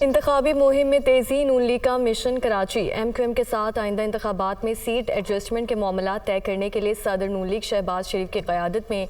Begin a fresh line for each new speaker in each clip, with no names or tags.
इंतखाबी मुहिम में तेज़ी। नून लीग का मिशन कराची MQM के साथ आइंदा इंतखाबात में सीट एडजस्टमेंट के मामला तय करने के लिए सदर नून लीग शहबाज शरीफ की क़यादत में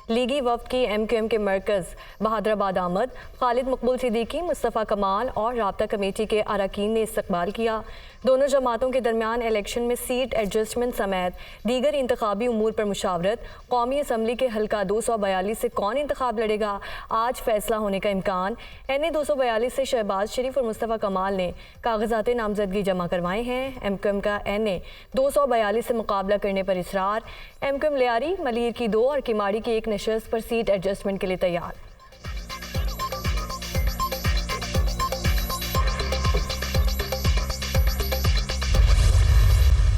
लीगी वफ़द की MQM के मरकज़ बहादराबाद आमद। खालिद मकबूल सिद्दीकी, मुस्तफ़ा कमाल और राब्ता कमेटी के अरकान ने इस्तकबाल किया। दोनों जमातों के दरमियान इलेक्शन में सीट एडजस्टमेंट समेत दीगर इंतखाबी उमूर पर मुशावरत। कौमी असम्बली के हल्का 242 से कौन इंतखाब लड़ेगा, आज फैसला होने का इम्कान। NA 242 से शहबाज शरीफ और मुस्तफ़ा कमाल ने कागजात नामजदगी जमा करवाए हैं। MQM का NA 242 से मुकाबला करने पर इसरार। MQM लियारी, मलीर की 2 और किमाड़ी की 1 नशस्त पर सीट एडजस्टमेंट के लिए तैयार।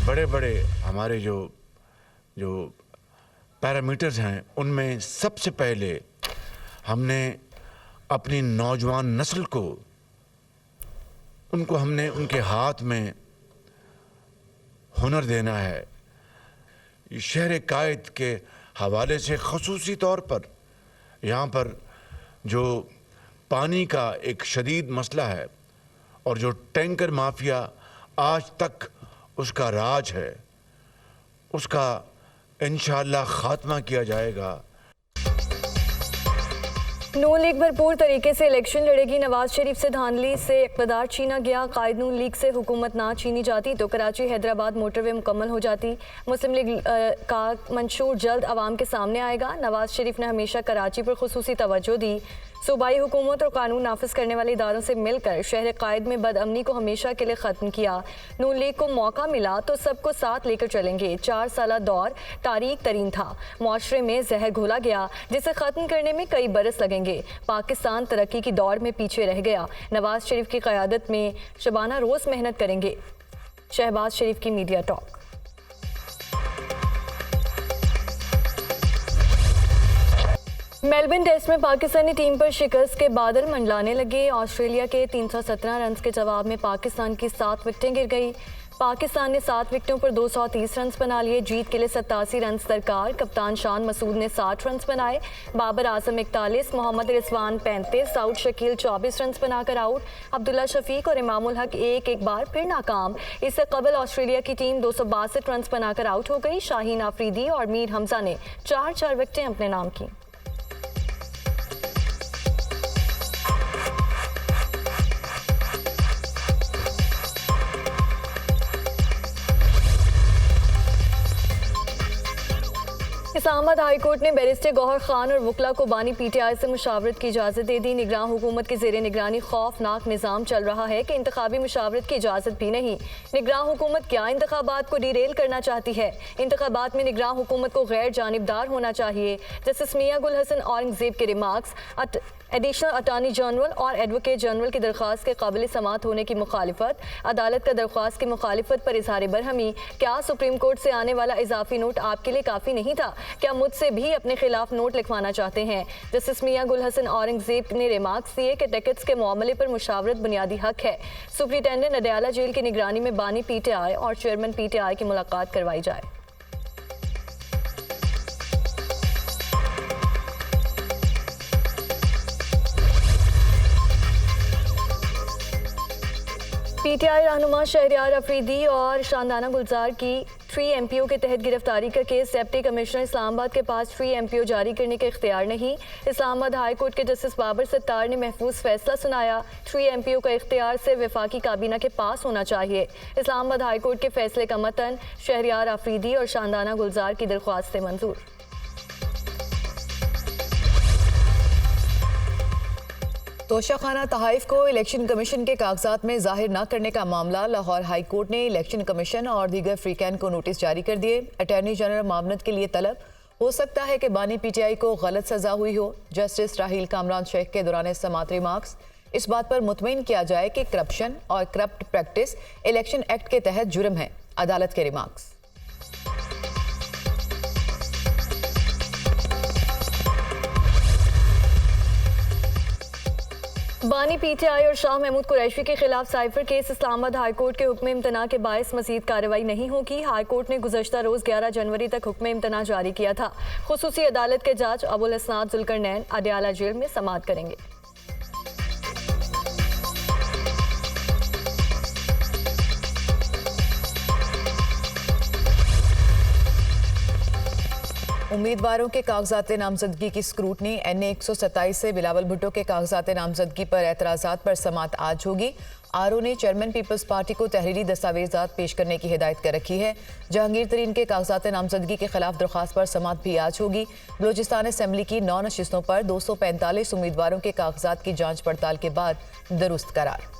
बड़े बड़े हमारे जो पैरामीटर्स हैं, उनमें सबसे पहले हमने अपनी नौजवान नस्ल को हमने उनके हाथ में हुनर देना है। शहर कायद के हवाले से ख़ुसूसी तौर पर यहाँ पर जो पानी का एक शदीद मसला है और जो टैंकर माफिया आज तक उसका राज है, उसका इंशाअल्लाह खात्मा किया जाएगा।
नून लीग भरपूर तरीके से इलेक्शन लड़ेगी। नवाज शरीफ से धांधली से इक़्तिदार छीना गया। कायद नून लीग से हुकूमत ना छीनी जाती तो कराची हैदराबाद मोटरवे मुकम्मल हो जाती। मुस्लिम लीग का मंशूर जल्द आवाम के सामने आएगा। नवाज शरीफ ने हमेशा कराची पर खुसूसी तवज्जो दी। सूबाई हुकूमत और कानून नाफिज करने वाले इदारों से मिलकर शहर कायद में बदअमनी को हमेशा के लिए ख़त्म किया। नून लीग को मौका मिला तो सबको साथ लेकर चलेंगे। 4 साल दौर तारीख तरीन था। मुआशरे में जहर घोला गया जिसे ख़त्म करने में कई बरस लगेंगे। पाकिस्तान तरक्की की दौड़ में पीछे रह गया। नवाज शरीफ की क़यादत में शबाना रोज़ मेहनत करेंगे। शहबाज शरीफ की मीडिया टॉक। मेलबर्न टेस्ट में पाकिस्तानी टीम पर शिकस्त के बादल मंडलाने लगे। ऑस्ट्रेलिया के 317 रन के जवाब में पाकिस्तान की 7 विकेटें गिर गई। पाकिस्तान ने 7 विकेटों पर 230 रन बना लिए। जीत के लिए 87 रन दरकार। कप्तान शान मसूद ने 60 रन बनाए। बाबर आजम 41, मोहम्मद रिजवान 35, साउद शकील 24 रन बनाकर आउट। अब्दुल्ला शफीक और इमामुल हक एक बार फिर नाकाम। इससे कबल ऑस्ट्रेलिया की टीम 262 रन बनाकर आउट हो गई। शाहीन आफरीदी और मीर हमजा ने 4-4 विकेटें अपने नाम की। इस्लामाबाद हाई कोर्ट ने बैरिस्टर गौहर खान और वकला को बानी PTI से मुशावरत की इजाज़त दे दी। निगरान हुकूमत के ज़ेरे निगरानी खौफनाक निज़ाम चल रहा है कि इंतखाबी मुशावरत की इजाज़त भी नहीं। निगरान हुकूमत क्या इंतखाबात को डिरेल करना चाहती है? इंतखाबात में निगरान हुकूमत को गैर जानिबदार होना चाहिए। जस्टिस मियां गुल हसन औरंगजेब के रिमार्क्स। एडिशनल अटॉर्नी जनरल और एडवोकेट जनरल की दरख्वास्त के काबिल समात होने की मुखालिफत। अदालत का दरख्वास्त की मुखालिफत पर इजहार बरहमी। क्या सुप्रीम कोर्ट से आने वाला इजाफी नोट आपके लिए काफ़ी नहीं था? क्या मुझसे भी अपने खिलाफ नोट लिखवाना चाहते हैं? जस्टिस मियां गुल हसन औरंगजेब ने रिमार्क्स दिए कि टिकट्स के मामले पर मुशावरत बुनियादी हक है। सुप्रिटेंडेंट अडयाला जेल की निगरानी में बानी PTI और चेयरमैन PTI की मुलाकात करवाई जाए। PTI रहनुमा शहरयार अफरीदी और शानदाना गुलजार की 3 MPO के तहत गिरफ्तारी का केस। डिप्टी कमिश्नर इस्लामाबाद के पास 3 MPO जारी करने का इख्तियार नहीं। इस्लामाबाद हाई कोर्ट के जस्टिस बाबर सत्तार ने महफूज फैसला सुनाया। 3 MPO का इख्तियार से वफाकी काबीना के पास होना चाहिए। इस्लामाबाद हाई कोर्ट के फैसले का मतन शहरयार अफरीदी और शानदाना गुलजार की दरख्वास्त से मंजूर।
तोशाखाना तहाइफ को इलेक्शन कमीशन के कागजात में जाहिर न करने का मामला। लाहौर हाई कोर्ट ने इलेक्शन कमीशन और दीगर फ्रीकैन को नोटिस जारी कर दिए। अटॉर्नी जनरल मामलत के लिए तलब। हो सकता है कि बानी PTI को गलत सजा हुई हो। जस्टिस राहील कामरान शेख के दौरान समात रिमार्क्स। इस बात पर मुतमईन किया जाए कि करप्शन और करप्ट प्रैक्टिस इलेक्शन एक्ट के तहत जुर्म है। अदालत के रिमार्क्स।
बानी PTI और शाह महमूद कुरैशी के खिलाफ cipher case. Islamabad high court के हुक्म इम्तना के बायस मजीद कार्रवाई नहीं होगी। हाई कोर्ट ने गुज़श्ता रोज़ 11 जनवरी तक हुक्म इम्तना जारी किया था। खुसूसी अदालत के जज अबुल हसनात जुल्करनैन अडयाला जेल में समात करेंगे।
उम्मीदवारों के कागजात नामजदगी की स्क्रूटनी NA 127 से बिलावल भुट्टो के कागजात नामजदगी पर एतराज़ात पर समाअत आज होगी। आरओ ने चेयरमैन पीपल्स पार्टी को तहरीरी दस्तावेजात पेश करने की हिदायत कर रखी है। जहांगीर तरीन के कागजात नामजदगी के खिलाफ दरख्वास्त पर समाअत भी आज होगी। बलूचिस्तान असम्बली की 9 नशिस्तों पर 245 उम्मीदवारों के कागजात की जांच पड़ताल के बाद दुरुस्त करार।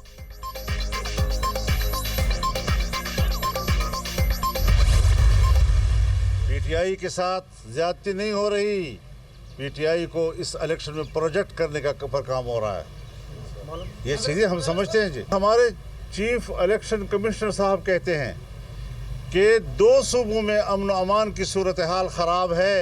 पीटीआई के साथ ज्यादती नहीं हो रही। पीटीआई को इस इलेक्शन में प्रोजेक्ट करने का पर काम हो रहा है। ये चीजें हम समझते हैं जी। हमारे चीफ इलेक्शन कमिश्नर साहब कहते हैं कि 2 सूबों में अमन अमान की सूरत हाल खराब है।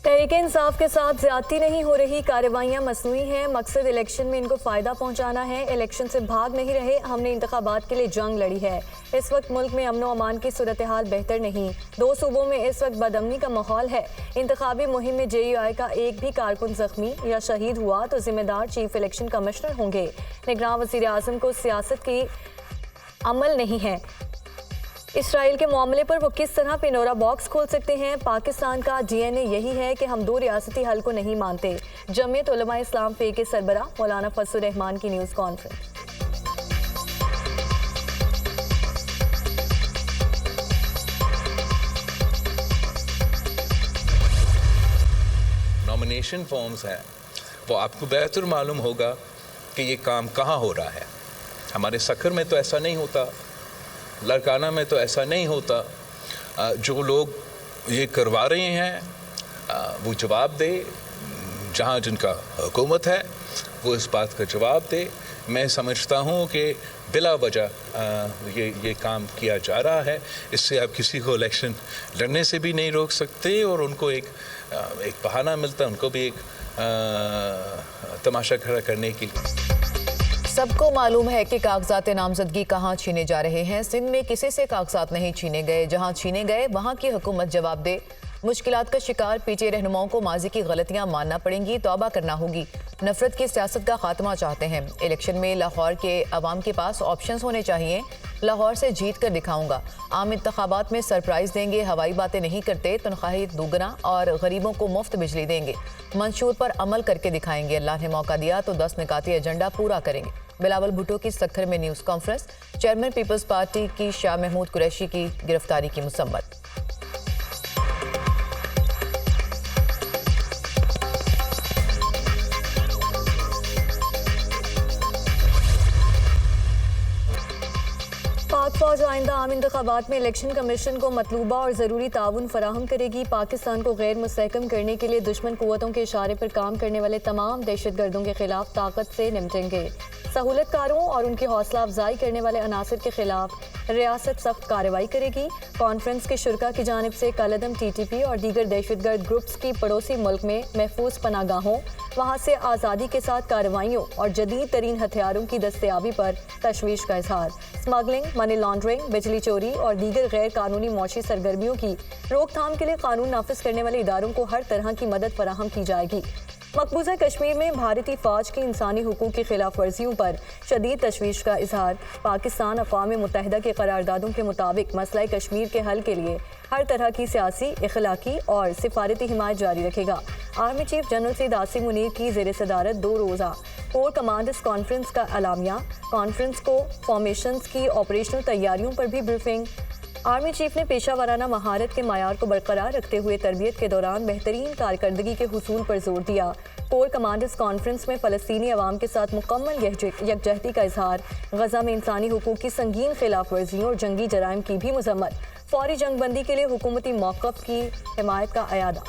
तहरीक इंसाफ के साथ ज्यादती नहीं हो रही, कार्रवाइयां मसनूई हैं, मकसद इलेक्शन में इनको फायदा पहुंचाना है। इलेक्शन से भाग नहीं रहे, हमने इंतखाबात के लिए जंग लड़ी है। इस वक्त मुल्क में अमन अमान की सूरत हाल बेहतर नहीं। 2 सूबों में इस वक्त बदअमनी का माहौल है। इंतखाबी मुहिम में JUI का एक भी कारकुन जख्मी या शहीद हुआ तो जिम्मेदार चीफ इलेक्शन कमिश्नर होंगे। निगरान वज़ीर आज़म को सियासत की अमल नहीं है। इसराइल के मामले पर वो किस तरह पेनोरा बॉक्स खोल सकते हैं? पाकिस्तान का DNA यही है कि हम 2 रियासती हल को नहीं मानते। जमीयत उलमा इस्लाम फे के सरबराह मौलाना फजल रहमान की न्यूज़ कॉन्फ्रेंस।
नॉमिनेशन फॉर्म्स हैं, वो आपको बेहतर मालूम होगा कि ये काम कहाँ हो रहा है। हमारे सखर में तो ऐसा नहीं होता, लड़काना में तो ऐसा नहीं होता। जो लोग ये करवा रहे हैं वो जवाब दे, जहाँ जिनका हुकूमत है वो इस बात का जवाब दे। मैं समझता हूँ कि बिला वजह ये काम किया जा रहा है। इससे आप किसी को इलेक्शन लड़ने से भी नहीं रोक सकते और उनको एक बहाना मिलता है, उनको भी एक तमाशा खड़ा करने के लिए।
सबको मालूम है कि कागजात नामजदगी कहाँ छीने जा रहे हैं। सिंध में किसी से कागजात नहीं छीने गए, जहाँ छीने गए वहाँ की हुकूमत जवाब दे। मुश्किलात का शिकार पीछे रहनुमाओं को माजी की गलतियां मानना पड़ेंगी, तौबा करना होगी। नफरत की सियासत का खात्मा चाहते हैं। इलेक्शन में लाहौर के अवाम के पास ऑप्शंस होने चाहिए। लाहौर से जीत कर दिखाऊंगा। आम इंतखाबात में सरप्राइज देंगे, हवाई बातें नहीं करते, तनख्वाही दोगुना और गरीबों को मुफ्त बिजली देंगे। मंशूर पर अमल करके दिखाएंगे। अल्लाह ने मौका दिया तो 10 निकाती एजेंडा पूरा करेंगे। बिलावल भुट्टो की सखर में news conference. Chairman Peoples Party की शाह महमूद कुरैशी की गिरफ्तारी की मुसम्मत।
पाक फौज आइंदा आम इंतखाबात में इलेक्शन कमीशन को मतलूबा और ज़रूरी ताउन फराहम करेगी। पाकिस्तान को गैर मुस्तहकम करने के लिए दुश्मन कुव्वतों के इशारे पर काम करने वाले तमाम दहशतगर्दों के खिलाफ ताकत से निपटेंगे। सहूलतकारों और उनकी हौसला अफजाई करने वाले अनासर के खिलाफ रियासत सख्त कार्रवाई करेगी। कॉन्फ्रेंस के शुरका की जानिब से कलअदम TTP और दीगर दहशतगर्द ग्रुप्स की पड़ोसी मुल्क में महफूज पनागाहों, वहाँ से आज़ादी के साथ कार्रवाइयों और जदीद तरीन हथियारों की दस्तयाबी पर तशवीश का इजहार। स्मगलिंग, मनी लॉन्ड्रिंग, बिजली चोरी और दीगर गैर कानूनी मौशी सरगर्मियों की रोकथाम के लिए कानून नाफिज करने वाले इदारों को हर तरह की मदद फराहम की जाएगी। मकबूजा कश्मीर में भारतीय फ़ौज की इंसानी हुकूक की खिलाफ वर्जियों पर शदीद तशवीश का इजहार। पाकिस्तान अक़वाम मुत्तहिदा की करारदादों के मुताबिक मसला कश्मीर के हल के लिए हर तरह की सियासी, इखलाकी और सिफारती हिमायत जारी रखेगा। Army chief general Syed Asim Munir की ज़ेर सदारत 2 रोज़ा कोर कमांडर्स कॉन्फ्रेंस का अलामिया। कॉन्फ्रेंस को फॉर्मेशंस की ऑपरेशनल तैयारियों पर भी ब्रीफिंग। आर्मी चीफ ने पेशा वाराना महारत के मायार को बरकरार रखते हुए तरबियत के दौरान बेहतरीन कारकर्दगी के हुसूल पर जोर दिया। कोर कमांडर्स कॉन्फ्रेंस में फ़लस्तीनी अवाम के साथ मुकम्मल यकजहती का इजहार। गजा में इंसानी हुकूक की संगीन खिलाफ वर्जियों और जंगी जराइम की भी मजम्मत। फौरी जंगबंदी के लिए हुकूमती मौक़िफ़ की हिमायत का अयादा।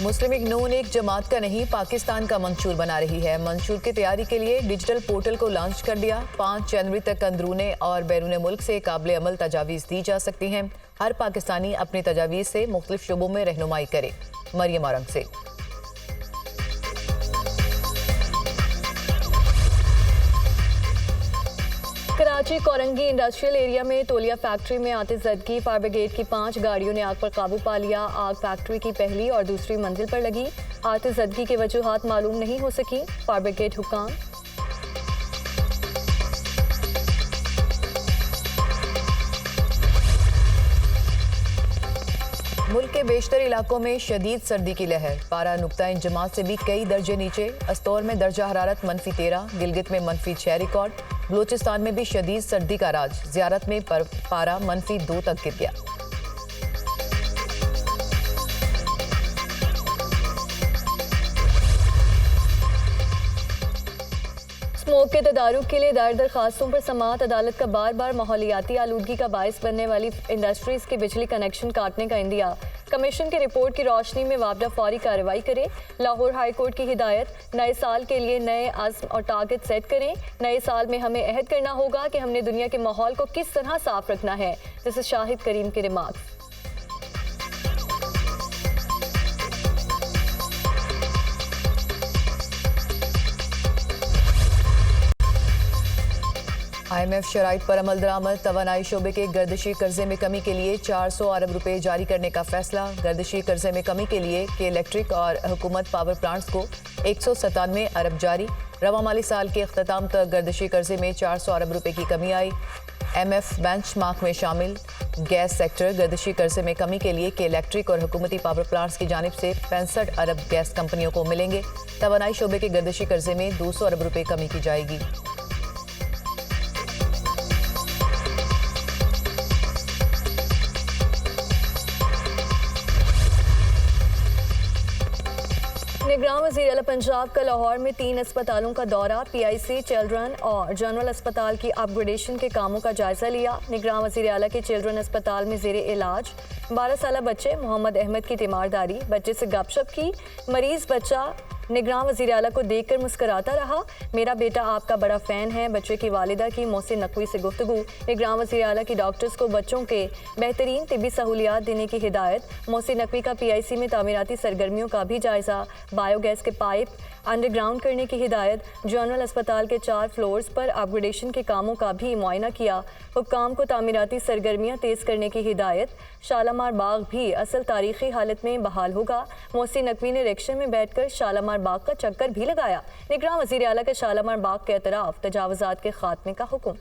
मुस्लिम लीग नून एक जमात का नहीं, पाकिस्तान का मंशूर बना रही है। मंशूर की तैयारी के लिए डिजिटल पोर्टल को लॉन्च कर दिया। 5 जनवरी तक अंदरूने और बैरून मुल्क से काबिल अमल तजावीज़ दी जा सकती हैं। हर पाकिस्तानी अपनी तजावीज़ से मुख्तलिफ शोबों में रहनुमाई करे। मरियम औरंग से
कराची कोरंगी इंडस्ट्रियल एरिया में तोलिया फैक्ट्री में आतिशज़दगी। फायर ब्रिगेड की 5 गाड़ियों ने आग पर काबू पा लिया। आग फैक्ट्री की पहली और दूसरी मंजिल पर लगी। आतिशज़दगी की वजूहात मालूम नहीं हो सकी। फायर ब्रिगेड हुक्काम।
मुल्क के बेशतर इलाकों में शदीद सर्दी की लहर। पारा नुक्ता इंजमात से भी कई दर्जे नीचे। अस्तौर में दर्जा हरारत -13, गिलगित में -6 रिकॉर्ड। बलूचिस्तान में भी शदीद सर्दी का राज। ज़ियारत में पारा -2 तक गिर गया।
स्मोक के तदारुक के लिए दायर दरखास्तों पर समाअत अदालत का बार बार माहौलियाती आलूदगी का बायस बनने वाली इंडस्ट्रीज के बिजली कनेक्शन काटने का इंदिया। कमीशन की रिपोर्ट की रोशनी में वापदा फौरी कार्रवाई करें। लाहौर हाई कोर्ट की हिदायत। नए साल के लिए नए आज़्म और टारगेट सेट करें। नए साल में हमें अहद करना होगा कि हमने दुनिया के माहौल को किस तरह साफ रखना है। दिस इज शाहिद करीम के रिमार्क्स।
IMF शराइत पर अमल दरामद। तवानाई शोबे के गर्दिशी कर्जे में कमी के लिए 400 अरब रुपए जारी करने का फैसला। गर्दिशी कर्जे में कमी के लिए के इलेक्ट्रिक और हुकूमत पावर प्लांट्स को 197 अरब जारी। रवा माली साल के अख्ताम तक गर्दिशी कर्जे में 400 अरब रुपए की कमी आई। MF बेंचमार्क में शामिल गैस सेक्टर गर्दिशी कर्जे में कमी के लिए के इलेक्ट्रिक और हुकूमती पावर प्लांट्स की जानिब से 65 अरब गैस कंपनियों को मिलेंगे। तवानाई शोबे के गर्दिशी कर्जे में 200 अरब रुपए कमी की जाएगी।
निगरान वज़ीर आला पंजाब का लाहौर में 3 अस्पतालों का दौरा। PIC, चिल्ड्रन और जनरल अस्पताल की अपग्रेडेशन के कामों का जायजा लिया। निगरान वज़ीर आला के चिल्ड्रन अस्पताल में ज़ेरे इलाज 12 साल बच्चे मोहम्मद अहमद की तीमारदारी। बच्चे से गपशप की। मरीज बच्चा निगरान वज़ीर आला को देखकर मुस्कराता रहा। मेरा बेटा आपका बड़ा फ़ैन है। बच्चे की वालिदा की मोहसिन नकवी से गुफ्तगू। निगरान वज़ीर आला की डॉक्टर्स को बच्चों के बेहतरीन तिब्बी सहूलियात देने की हिदायत। मोहसिन नकवी का PIC में तामीराती सरगर्मियों का भी जायजा। बायोगैस के पाइप अंडरग्राउंड करने की हिदायत। जनरल अस्पताल के 4 फ्लोर्स पर अपग्रेडेशन के कामों का भी मुआयना किया। हुक्काम को तामीराती सरगर्मियाँ तेज़ करने की हिदायत। शालामार बाग भी असल तारीखी हालत में बहाल होगा। मोहसिन नकवी ने रिक्शे में बैठकर शालामार बाग का चक्कर भी लगाया। निगरान वज़ीर आला का शालामार बाग के अतराफ तजावुज़ात के खात्मे का हुक्म।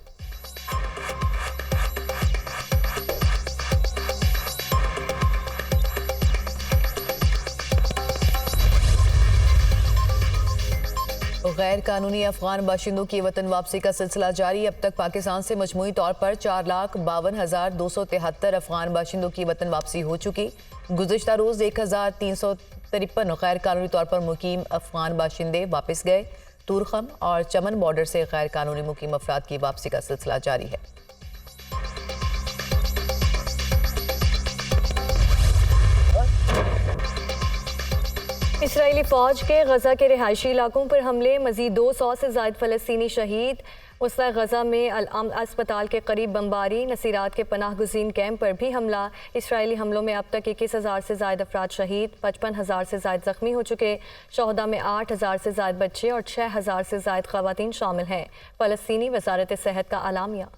गैर कानूनी अफगान बाशिंदों की वतन वापसी का सिलसिला जारी। अब तक पाकिस्तान से मजमूई तौर पर 4,52,273 अफगान बाशिंदों की वतन वापसी हो चुकी। गुज़िश्ता रोज़ 1,353 गैर कानूनी तौर पर मुकीम अफगान बाशिंदे वापस गए। तुरखम और चमन बॉर्डर से गैर कानूनी मुकीम अफराद की वापसी का सिलसिला जारी है।
इसराइली फ़ौज के गजा के रिहायशी इलाकों पर हमले। मज़ीद 200 से ज़ायद फ़लस्तीनी शहीद। वस्ता गजा में अल-अम्न अस्पताल के करीब बमबारी। नसीरात के पनाह गुज़ीन कैंप पर भी हमला। इसराइली हमलों में अब तक 21,000 से ज़ायद अफराद शहीद, 55,000 से ज़ायद ज़ख्मी हो चुके। शहदा में 8,000 से ज़ायद बच्चे और 6,000 से ज़ायद ख़वातीन शामिल हैं। फ़लस्तीनी वज़ारत सेहत का अलामिया।